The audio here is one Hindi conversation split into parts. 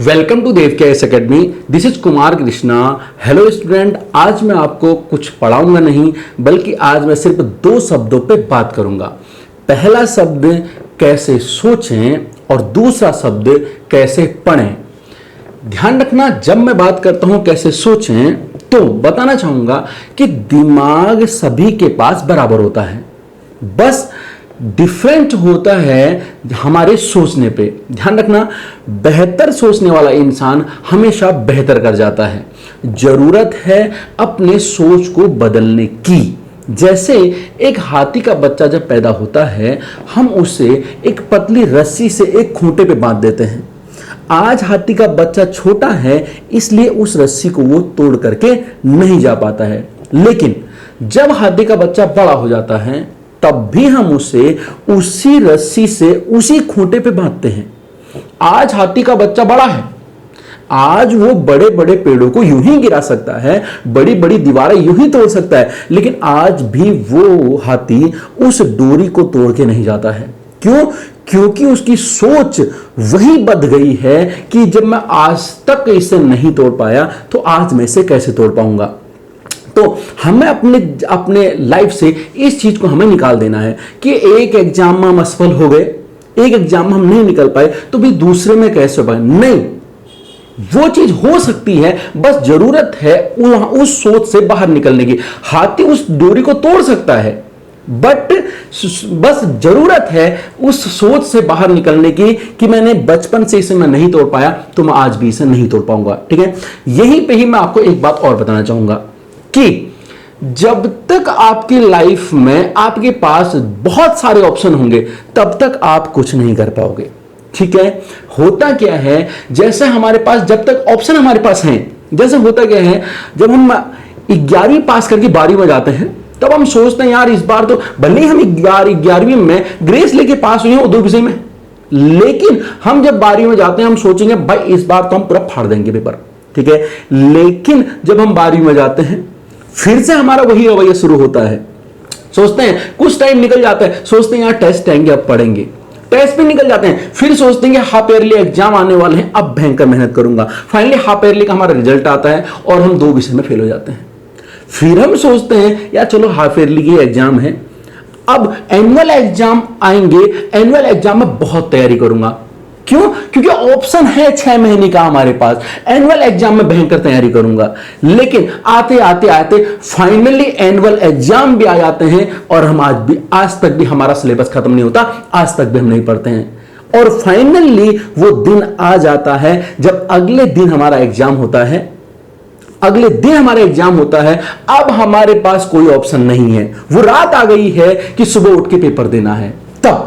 वेलकम टू देव के S academy. This is Kumar Krishna. Hello student, आज मैं आपको कुछ पढ़ाऊंगा नहीं, बल्कि आज मैं सिर्फ दो शब्दों पे बात करूंगा। पहला शब्द कैसे सोचें और दूसरा शब्द कैसे पढ़ें। ध्यान रखना, जब मैं बात करता हूं कैसे सोचें तो बताना चाहूंगा कि दिमाग सभी के पास बराबर होता है, बस डिफरेंट होता है हमारे सोचने पे। ध्यान रखना, बेहतर सोचने वाला इंसान हमेशा बेहतर कर जाता है। जरूरत है अपने सोच को बदलने की। जैसे एक हाथी का बच्चा जब पैदा होता है, हम उसे एक पतली रस्सी से एक खूंटे पे बांध देते हैं। आज हाथी का बच्चा छोटा है, इसलिए उस रस्सी को वो तोड़ करके नहीं जा पाता है। लेकिन जब हाथी का बच्चा बड़ा हो जाता है, तब भी हम उसे उसी रस्सी से उसी खूंटे पे बांधते हैं। आज हाथी का बच्चा बड़ा है, आज वो बड़े बड़े पेड़ों को यूं ही गिरा सकता है, बड़ी बड़ी दीवारें यूं ही तोड़ सकता है, लेकिन आज भी वो हाथी उस डोरी को तोड़ के नहीं जाता है। क्यों? क्योंकि उसकी सोच वही बदल गई है कि जब मैं आज तक इसे नहीं तोड़ पाया, तो आज मैं इसे कैसे तोड़ पाऊंगा। तो हमें अपने लाइफ से इस चीज को हमें निकाल देना है कि एक एग्जाम में हम असफल हो गए, एक एग्जाम में हम नहीं निकल पाए, तो भी दूसरे में कैसे हो पाए। नहीं, वो चीज हो सकती है, बस जरूरत है उस सोच से बाहर निकलने की। हाथी उस डोरी को तोड़ सकता है, बट बस जरूरत है उस सोच से बाहर निकलने की कि मैंने बचपन से इसे मैं नहीं तोड़ पाया, तो मैं आज भी इसे नहीं तोड़ पाऊंगा। ठीक है, यहीं पे ही मैं आपको एक बात और बताना चाहूंगा कि जब तक आपकी लाइफ में आपके पास बहुत सारे ऑप्शन होंगे, तब तक आप कुछ नहीं कर पाओगे। ठीक है, होता क्या है, जैसे हमारे पास जब तक ऑप्शन हमारे पास हैं, जैसे होता क्या है, जब हम 11वीं पास करके 12वीं में जाते हैं, तब हम सोचते हैं यार इस बार तो भले ही हम 11वीं में ग्रेस लेके पास हुए हैं दो विषय में, लेकिन हम जब 12वीं में जाते हैं हम सोचेंगे भाई इस बार तो हम पूरा फाड़ देंगे पेपर। ठीक है, लेकिन जब हम 12वीं में जाते हैं, फिर से हमारा वही रवैया शुरू होता है। सोचते हैं, कुछ टाइम निकल जाता है, सोचते हैं यार टेस्ट आएंगे अब पढ़ेंगे, टेस्ट भी निकल जाते हैं, फिर सोचते हैं हाफ ईयरली एग्जाम आने वाले हैं, अब भयंकर मेहनत करूंगा। फाइनली हाफ ईयरली का हमारा रिजल्ट आता है और हम 2 विषय में फेल हो जाते हैं। फिर हम सोचते हैं यार चलो हाफ ईयरली की एग्जाम है, अब एनुअल एग्जाम आएंगे, एनुअल एग्जाम में बहुत तैयारी करूंगा। क्यों? क्योंकि ऑप्शन है 6 महीने का हमारे पास, एनुअल एग्जाम में भयंकर तैयारी करूंगा। लेकिन आते आते आते फाइनली एनुअल एग्जाम भी आ जाते हैं और हम आज तक भी हमारा सिलेबस खत्म नहीं होता, आज तक भी हम नहीं पढ़ते हैं। और फाइनली वो दिन आ जाता है जब अगले दिन हमारा एग्जाम होता है, अगले दिन हमारा एग्जाम होता है, अब हमारे पास कोई ऑप्शन नहीं है, वो रात आ गई है कि सुबह उठ के पेपर देना है। तब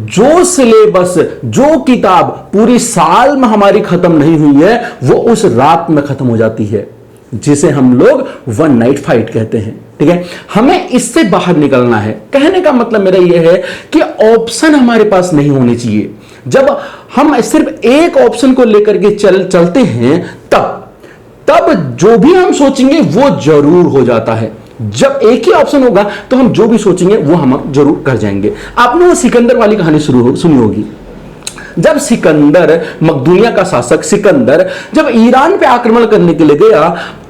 जो सिलेबस, जो किताब पूरी साल में हमारी खत्म नहीं हुई है, वो उस रात में खत्म हो जाती है, जिसे हम लोग वन नाइट फाइट कहते हैं। ठीक है, हमें इससे बाहर निकलना है। कहने का मतलब मेरा यह है कि ऑप्शन हमारे पास नहीं होने चाहिए। जब हम सिर्फ एक ऑप्शन को लेकर के चलते हैं, तब जो भी हम सोचेंगे वो जरूर हो जाता है। जब एक ही ऑप्शन होगा तो हम जो भी सोचेंगे वो हम जरूर कर जाएंगे। आपने वो सिकंदर वाली कहानी सुनी होगी। जब सिकंदर, मकदूनिया का शासक सिकंदर, जब ईरान पे आक्रमण करने के लिए गया,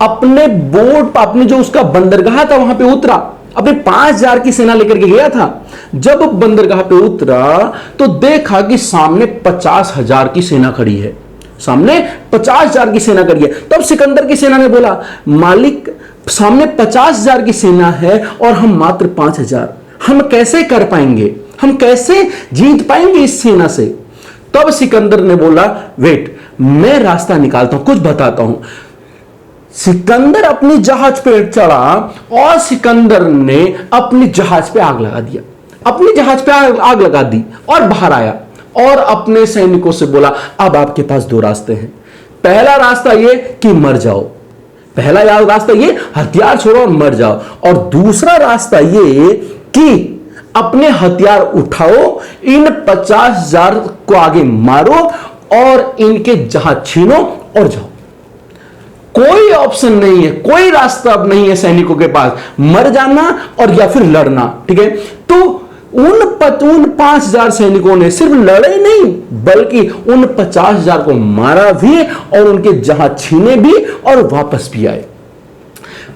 अपने बोट, अपने जो उसका बंदरगाह था वहां पे उतरा, अपने 5000 की सेना लेकर के गया था। जब बंदरगाह पे उतरा तो देखा कि सामने 50,000 की सेना खड़ी है, सामने 50,000 की सेना खड़ी है। तब सिकंदर की सेना ने बोला, मालिक सामने 50,000 की सेना है और हम मात्र 5,000, हम कैसे कर पाएंगे, हम कैसे जीत पाएंगे इस सेना से। तब सिकंदर ने बोला, वेट, मैं रास्ता निकालता हूं, कुछ बताता हूं। सिकंदर अपनी जहाज पे चढ़ा और सिकंदर ने अपनी जहाज पे आग लगा दिया, अपनी जहाज पे आग लगा दी और बाहर आया और अपने सैनिकों से बोला, अब आपके पास 2 रास्ते हैं। पहला रास्ता ये कि मर जाओ, पहला रास्ता ये हथियार छोड़ो और मर जाओ, और दूसरा रास्ता ये कि अपने हथियार उठाओ, इन 50,000 को आगे मारो और इनके जहाज छीनो और जाओ। कोई ऑप्शन नहीं है, कोई रास्ता अब नहीं है सैनिकों के पास, मर जाना और या फिर लड़ना। ठीक है, तो उन 5,000 सैनिकों ने सिर्फ लड़े नहीं बल्कि उन 50,000 को मारा भी और उनके जहां छीने भी और वापस भी आए।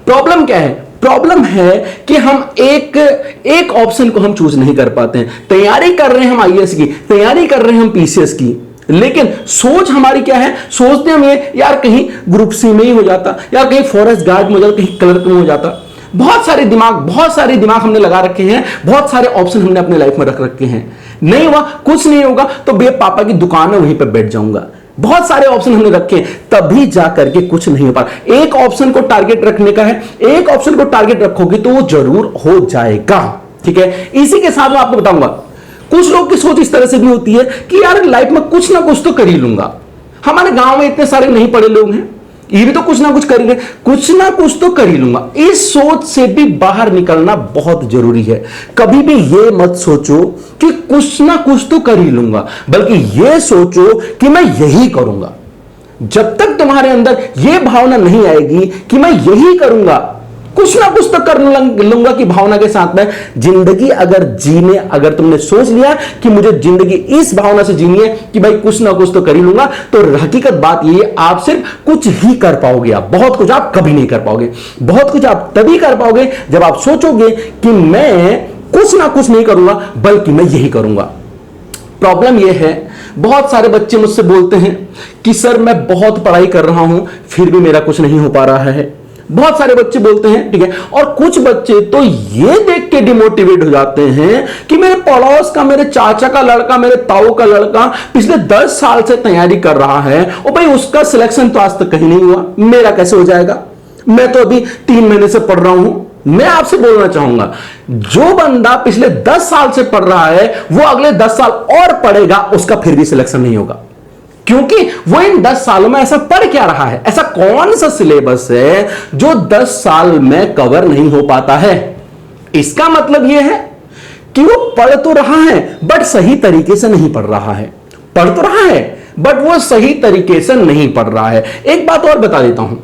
प्रॉब्लम क्या है? प्रॉब्लम है कि हम एक ऑप्शन को हम चूज नहीं कर पाते हैं। तैयारी कर रहे हैं हम आईएएस की, तैयारी कर रहे हैं हम पीसीएस की, लेकिन सोच हमारी क्या है? सोचते हम ये यार कहीं ग्रुप सी में ही हो जाता, यार कहीं फॉरेस्ट गार्ड में हो जाता, कहीं क्लर्क में हो जाता। बहुत सारे दिमाग हमने लगा रखे हैं, बहुत सारे ऑप्शन हमने अपने लाइफ में रख रखे हैं। नहीं हुआ, कुछ नहीं होगा तो बे पापा की दुकान है वहीं पर बैठ जाऊंगा। बहुत सारे ऑप्शन हमने रखे हैं, तभी जाकर के कुछ नहीं हो पा। एक ऑप्शन को टारगेट रखने का है, एक ऑप्शन को टारगेट रखोगे तो वो जरूर हो जाएगा। ठीक है, इसी के साथ मैं आपको बताऊंगा, कुछ लोग की सोच इस तरह से भी होती है कि यार लाइफ में कुछ ना कुछ तो कर ही लूंगा। हमारे गांव में इतने सारे नहीं पढ़े लोग हैं, ये भी तो कुछ ना कुछ कर ही रहे, कुछ ना कुछ तो कर ही लूंगा। इस सोच से भी बाहर निकलना बहुत जरूरी है। कभी भी ये मत सोचो कि कुछ ना कुछ तो कर ही लूंगा, बल्कि ये सोचो कि मैं यही करूंगा। जब तक तुम्हारे अंदर यह भावना नहीं आएगी कि मैं यही करूंगा, कुछ ना कुछ तो कर लूंगा की भावना के साथ में जिंदगी अगर तुमने सोच लिया कि मुझे जिंदगी इस भावना से जीनी है कि भाई कुछ ना कुछ तो कर ही लूंगा, तो हकीकत बात ये आप सिर्फ कुछ ही कर पाओगे। आप बहुत कुछ आप कभी नहीं कर पाओगे। बहुत कुछ आप तभी कर पाओगे जब आप सोचोगे कि मैं कुछ ना कुछ नहीं करूंगा बल्कि मैं यही करूंगा। प्रॉब्लम यह है, बहुत सारे बच्चे मुझसे बोलते हैं कि सर मैं बहुत पढ़ाई कर रहा हूं फिर भी मेरा कुछ नहीं हो पा रहा है। बहुत सारे बच्चे बोलते हैं, ठीक है, और कुछ बच्चे तो ये देख के डिमोटिवेट हो जाते हैं कि मेरे पड़ोस का, मेरे चाचा का लड़का, मेरे ताऊ का लड़का पिछले 10 साल से तैयारी कर रहा है और भाई उसका सिलेक्शन तो आज तक कहीं नहीं हुआ, मेरा कैसे हो जाएगा? मैं तो अभी 3 महीने से पढ़ रहा हूं। मैं आपसे बोलना चाहूंगा, जो बंदा पिछले 10 साल से पढ़ रहा है वो अगले 10 साल और पढ़ेगा, उसका फिर भी सिलेक्शन नहीं होगा, क्योंकि वो इन 10 सालों में ऐसा पढ़ क्या रहा है? ऐसा कौन सा सिलेबस है जो 10 साल में कवर नहीं हो पाता है? इसका मतलब यह है कि वो पढ़ तो रहा है बट सही तरीके से नहीं पढ़ रहा है। पढ़ तो रहा है बट वो सही तरीके से नहीं पढ़ रहा है। एक बात और बता देता हूं,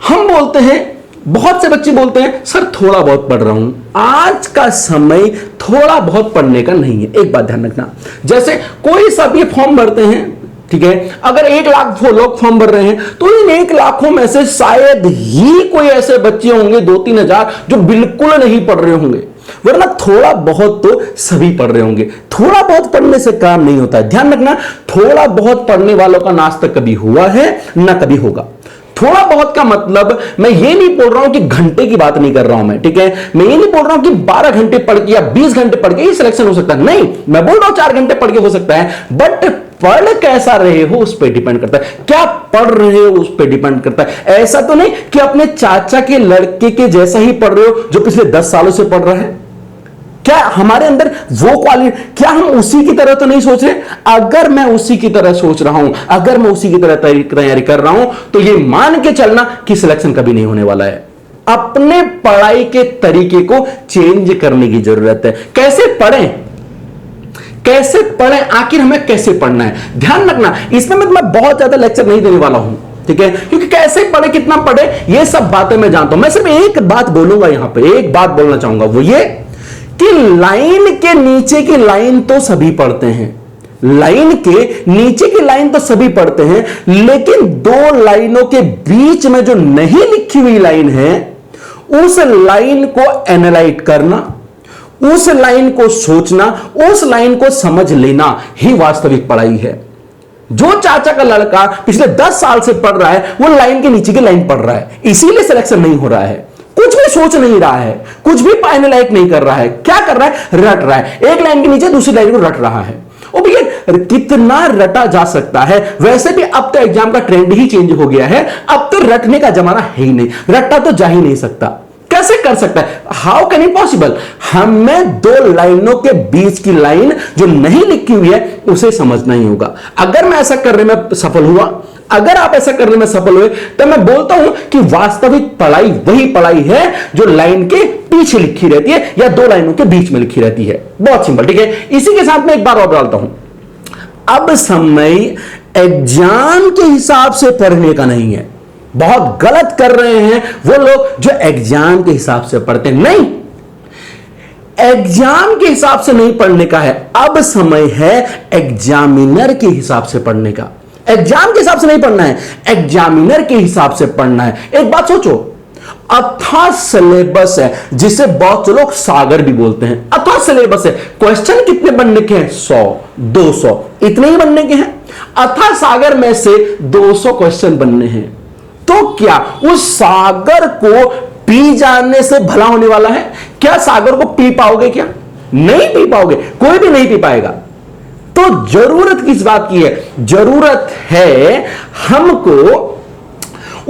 हम बोलते हैं, बहुत से बच्चे बोलते हैं सर थोड़ा बहुत पढ़ रहा हूं। आज का समय थोड़ा बहुत पढ़ने का नहीं है। एक बात ध्यान रखना, जैसे कोई सब ये फॉर्म भरते हैं, ठीक है, अगर 1 लाख लोग फॉर्म भर रहे हैं तो इन 1 लाखों में से शायद ही कोई ऐसे बच्चे होंगे 2-3 हजार जो बिल्कुल नहीं पढ़ रहे होंगे, वरना थोड़ा बहुत तो सभी पढ़ रहे होंगे। थोड़ा बहुत पढ़ने से काम नहीं होता है। ध्यान रखना, थोड़ा बहुत पढ़ने वालों का नाश तक कभी हुआ है ना कभी होगा। थोड़ा बहुत का मतलब मैं ये नहीं बोल रहा हूं कि घंटे की बात नहीं कर रहा हूं मैं, ठीक है, मैं ये नहीं बोल रहा हूं कि 12 घंटे पढ़ के या 20 घंटे पढ़ के ही सिलेक्शन हो सकता है, नहीं, मैं बोल रहा हूं 4 घंटे पढ़ के हो सकता है, बट पढ़ कैसा रहे हो उस पर डिपेंड करता है। क्या पढ़ रहे हो उस पर डिपेंड करता है। ऐसा तो नहीं कि अपने चाचा के लड़के के जैसा ही पढ़ रहे हो जो पिछले 10 सालों से पढ़ रहा है। क्या हमारे अंदर वो क्वालिटी, क्या हम उसी की तरह तो नहीं सोच रहे? अगर मैं उसी की तरह सोच रहा हूं, अगर मैं उसी की तरह तैयारी कर रहा हूं, तो ये मान के चलना कि सिलेक्शन कभी नहीं होने वाला है। अपने पढ़ाई के तरीके को चेंज करने की जरूरत है। कैसे पढ़ें, कैसे पढ़ें, आखिर हमें कैसे पढ़ना है? ध्यान रखना, इसमें मैं बहुत ज्यादा लेक्चर नहीं देने वाला हूं, ठीक है, क्योंकि कैसे पढ़े, कितना पढ़े, ये सब बातें मैं जानता हूं। मैं सिर्फ एक बात बोलूंगा, यहां पे एक बात बोलना चाहूंगा, वो ये कि लाइन के नीचे की लाइन तो सभी पढ़ते हैं, लाइन के नीचे की लाइन तो सभी पढ़ते हैं, लेकिन 2 लाइनों के बीच में जो नहीं लिखी हुई लाइन है, उस लाइन को एनालाइज करना, उस लाइन को सोचना, उस लाइन को समझ लेना ही वास्तविक पढ़ाई है। जो चाचा का लड़का पिछले 10 साल से पढ़ रहा है वो लाइन के नीचे की लाइन पढ़ रहा है, इसीलिए सिलेक्शन नहीं हो रहा है। कुछ भी सोच नहीं रहा है, कुछ भी एनालाइज नहीं कर रहा है, क्या कर रहा है? रट रहा है, एक लाइन के नीचे दूसरी लाइन को रट रहा है। और भैया कितना रटा जा सकता है? वैसे भी अब तो एग्जाम का ट्रेंड ही चेंज हो गया है, अब तो रटने का जमाना है ही नहीं, रट्टा तो जा ही नहीं सकता। कैसे कर सकता है? How can it possible? हमें 2 लाइनों के बीच की लाइन जो नहीं लिखी हुई है उसे समझना ही होगा। अगर मैं ऐसा करने में सफल हुआ, अगर आप ऐसा करने में सफल हुए, तो मैं बोलता हूं कि वास्तविक पढ़ाई वही पढ़ाई है जो लाइन के पीछे लिखी रहती है या 2 लाइनों के बीच में लिखी रहती है। बहुत सिंपल, ठीक है। इसी के साथ में एक बार और डालता हूं, अब समय एग्जाम के हिसाब से पढ़ने का नहीं है। बहुत गलत कर रहे हैं वो लोग जो एग्जाम के हिसाब से पढ़ते हैं। नहीं, एग्जाम के हिसाब से नहीं पढ़ने का है, अब समय है एग्जामिनर के हिसाब से पढ़ने का। एग्जाम के हिसाब से नहीं पढ़ना है, एग्जामिनर के हिसाब से पढ़ना है। एक बात सोचो, अथाह सिलेबस है जिसे बहुत लोग सागर भी बोलते हैं। अथाह सिलेबस है, क्वेश्चन कितने बनने के हैं? 100 200 इतने ही बनने के हैं। अथाह सागर में से 200 क्वेश्चन बनने हैं, तो क्या उस सागर को पी जाने से भला होने वाला है? क्या सागर को पी पाओगे? क्या नहीं पी पाओगे, कोई भी नहीं पी पाएगा। तो जरूरत किस बात की है? जरूरत है हमको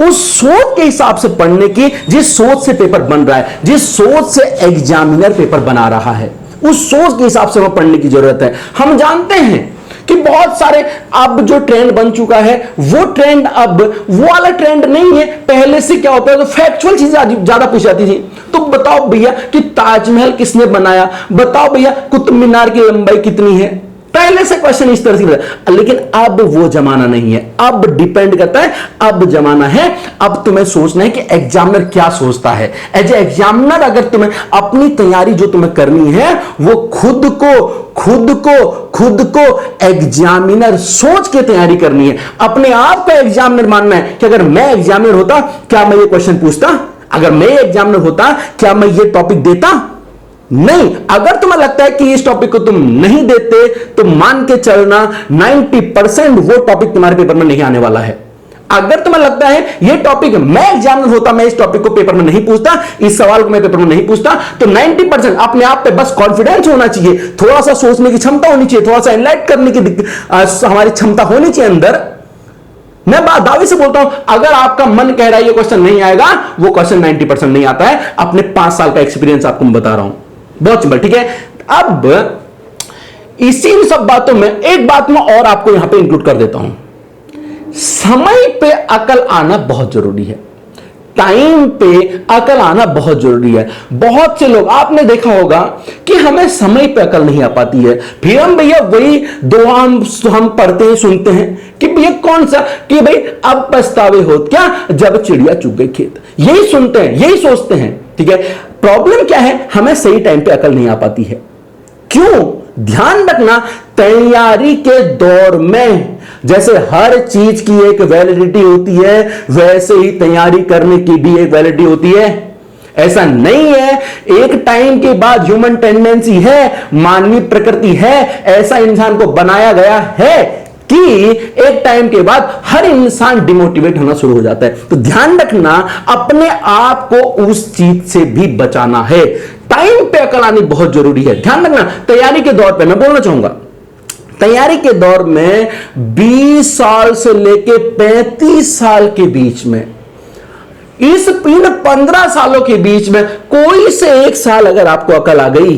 उस सोच के हिसाब से पढ़ने की जिस सोच से पेपर बन रहा है, जिस सोच से एग्जामिनर पेपर बना रहा है, उस सोच के हिसाब से हमें पढ़ने की जरूरत है। हम जानते हैं कि बहुत सारे अब जो ट्रेंड बन चुका है वो ट्रेंड अब वो वाला ट्रेंड नहीं है। पहले से क्या होता है, तो फैक्चुअल चीजें ज्यादा पूछी जाती थी। तो बताओ भैया कि ताजमहल किसने बनाया, बताओ भैया कुतुब मीनार की लंबाई कितनी है। पहले से क्वेश्चन इस तरह से, लेकिन अब वो जमाना नहीं है। अब डिपेंड करता है, अब जमाना है, अब तुम्हें सोचना है कि एग्जामिनर क्या सोचता है। एज ए एग्जामिनर अगर तुम्हें अपनी तैयारी जो तुम्हें करनी है वो खुद को एग्जामिनर सोच के तैयारी करनी है। अपने आप को एग्जामिनर मानना है कि अगर मैं एग्जामिनर होता क्या मैं ये क्वेश्चन पूछता, अगर मैं एग्जामिनर होता क्या मैं ये टॉपिक देता। नहीं, अगर तुम्हें लगता है कि इस टॉपिक को तुम नहीं देते तो मान के चलना 90% वो टॉपिक तुम्हारे पेपर में नहीं आने वाला है। अगर तुम्हें लगता है ये टॉपिक मैं एग्जामिनर होता मैं इस टॉपिक को पेपर में नहीं पूछता, इस सवाल को मैं पेपर में नहीं पूछता, तो 90% अपने आप पे बस कॉन्फिडेंस होना चाहिए, थोड़ा सा सोचने की क्षमता होनी चाहिए, थोड़ा सा एनलाइट करने की हमारी क्षमता होनी चाहिए अंदर। मैं दावे से बोलता हूं, अगर आपका मन कह रहा है ये क्वेश्चन नहीं आएगा, वो क्वेश्चन 90% नहीं आता है। अपने 5 साल का एक्सपीरियंस आपको मैं बता रहा हूं, बहुत सिंपल। ठीक है, अब इसी सब बातों में एक बात मैं और आपको यहां पे इंक्लूड कर देता हूं। समय पे अकल आना बहुत जरूरी है, टाइम पे अकल आना बहुत जरूरी है। बहुत से लोग आपने देखा होगा कि हमें समय पे अकल नहीं आ पाती है, फिर हम भैया वही दुआ हम पढ़ते हैं, सुनते हैं कि भैया कौन सा, कि भाई अब पछतावे हो क्या जब चिड़िया चुग गई खेत, यही सुनते हैं, यही सोचते हैं। ठीक है, प्रॉब्लम क्या है, हमें सही टाइम पे अकल नहीं आ पाती है। क्यों? ध्यान रखना, तैयारी के दौर में जैसे हर चीज की एक वैलिडिटी होती है, वैसे ही तैयारी करने की भी एक वैलिडिटी होती है। ऐसा नहीं है, एक टाइम के बाद ह्यूमन टेंडेंसी है, मानवीय प्रकृति है, ऐसा इंसान को बनाया गया है कि एक टाइम के बाद हर इंसान डिमोटिवेट होना शुरू हो जाता है। तो ध्यान रखना, अपने आप को उस चीज से भी बचाना है। टाइम पे अकल आनी बहुत जरूरी है। ध्यान रखना, तैयारी के दौर पे मैं बोलना चाहूंगा, तैयारी के दौर में 20 साल से लेके 35 साल के बीच में, इस 15 सालों के बीच में कोई से एक साल अगर आपको अकल आ गई,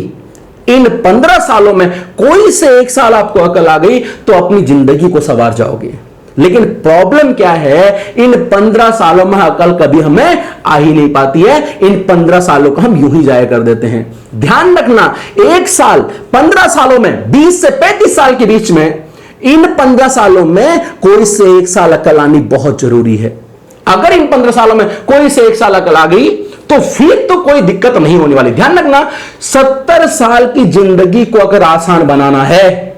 इन 15 सालों में कोई से एक साल आपको अकल आ गई तो अपनी जिंदगी को संवार जाओगे। लेकिन प्रॉब्लम क्या है, इन 15 सालों में अकल कभी हमें आ ही नहीं पाती है। इन 15 सालों को हम यूं ही जाया कर देते हैं। ध्यान रखना, एक साल 15 सालों में 20 से 35 साल के बीच में, इन 15 सालों में कोई से एक साल अकल आनी बहुत जरूरी है। अगर इन 15 सालों में कोई से एक साल अकल आ गई तो फिर तो कोई दिक्कत नहीं होने वाली। ध्यान रखना, 70 साल की जिंदगी को अगर आसान बनाना है,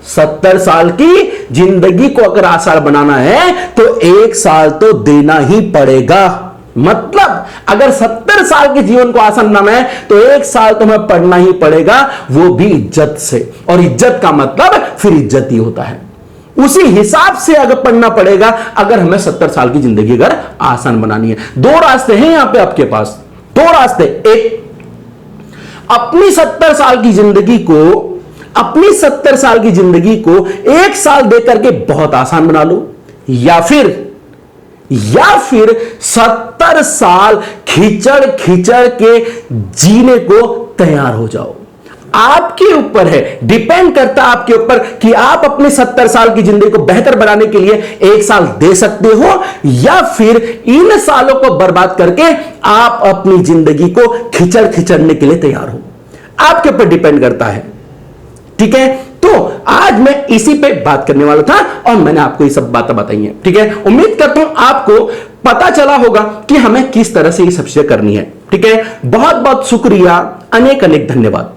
70 साल की जिंदगी को अगर आसान बनाना है तो एक साल तो देना ही पड़ेगा। मतलब अगर 70 साल के जीवन को आसान बनाना है तो एक साल तो हमें पढ़ना ही पड़ेगा, वो भी इज्जत से। और इज्जत का मतलब फिर इज्जत ही होता है। उसी हिसाब से अगर पढ़ना पड़ेगा अगर हमें 70 साल की जिंदगी अगर आसान बनानी है। 2 रास्ते हैं यहां पे आपके पास, 2 रास्ते। एक, अपनी 70 साल की जिंदगी को, अपनी 70 साल की जिंदगी को एक साल देकर के बहुत आसान बना लो, या फिर 70 साल खिचड़ खिचड़ के जीने को तैयार हो जाओ। आपके ऊपर है, डिपेंड करता है आपके ऊपर कि आप अपने 70 साल की जिंदगी को बेहतर बनाने के लिए एक साल दे सकते हो या फिर इन सालों को बर्बाद करके आप अपनी जिंदगी को खिचड़ खिचड़ने के लिए तैयार हो। आपके ऊपर डिपेंड करता है। ठीक है, तो आज मैं इसी पे बात करने वाला था और मैंने आपको ये सब बातें बताई हैं। ठीक है, उम्मीद करता हूं आपको पता चला होगा कि हमें किस तरह से ये सब चीजें करनी है। ठीक है, बहुत बहुत शुक्रिया, अनेक अनेक धन्यवाद।